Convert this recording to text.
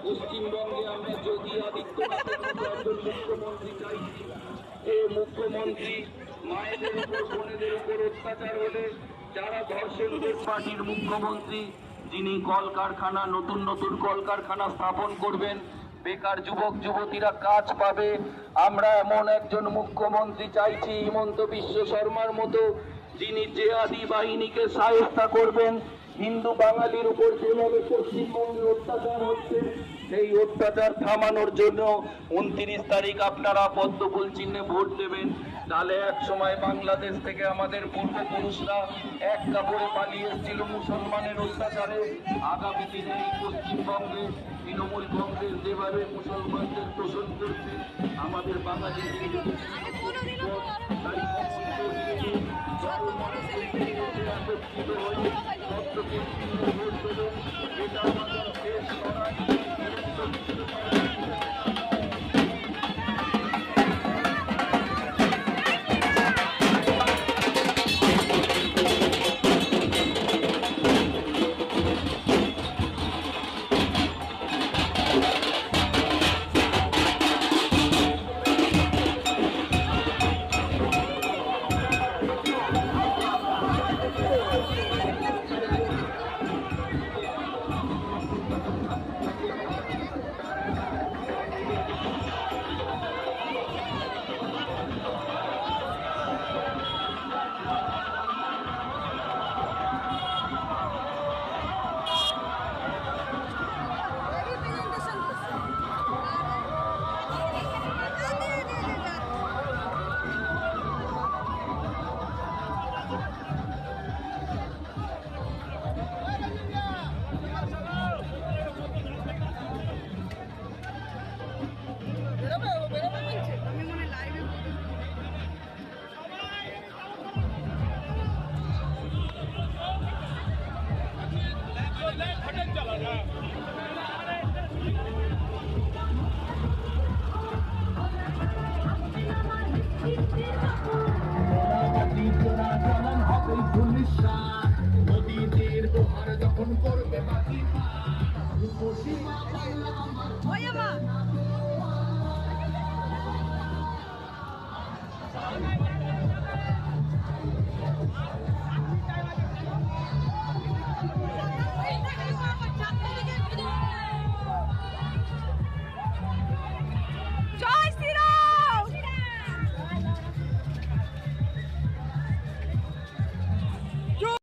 পশ্চিমবঙ্গে আমরা যোগী আদিত্যনাথের মতো একজন মুখ্যমন্ত্রী চাইছি। যে মুখ্যমন্ত্রী মায়েদের উপর বোনেদের উপর অত্যাচার হলে যারা ধর্ষণ পার্টির মুখ্যমন্ত্রী, যিনি কলকারখানা নতুন নতুন কলকারখানা স্থাপন করবেন, বেকার যুবক যুবতীরা কাজ পাবে। আমরা এমন একজন মুখ্যমন্ত্রী চাইছি হিমন্ত বিশ্ব শর্মার মতো, যিনি জেহাদি বাহিনীকে সাহায্য করবেন। হিন্দু বাঙালির উপর যেভাবে পশ্চিমবঙ্গে অত্যাচার হচ্ছে, সেই অত্যাচার থামানোর জন্য 29 তারিখ আপনারা পদ্মফুল চিহ্নে ভোট দেবেন। তাহলে এক সময় বাংলাদেশ থেকে আমাদের পূর্বপুরুষরা এক কাপড়ে পালিয়ে এসেছিল মুসলমানের অত্যাচারে। আগামী দিনে এই পশ্চিমবঙ্গে তৃণমূল কংগ্রেস যেভাবে মুসলমানদের তোষণ করছে, আমাদের বাঙালি এটা আমাদের শেষ লড়াই। নদীদের দোহার যখন করবে বাকি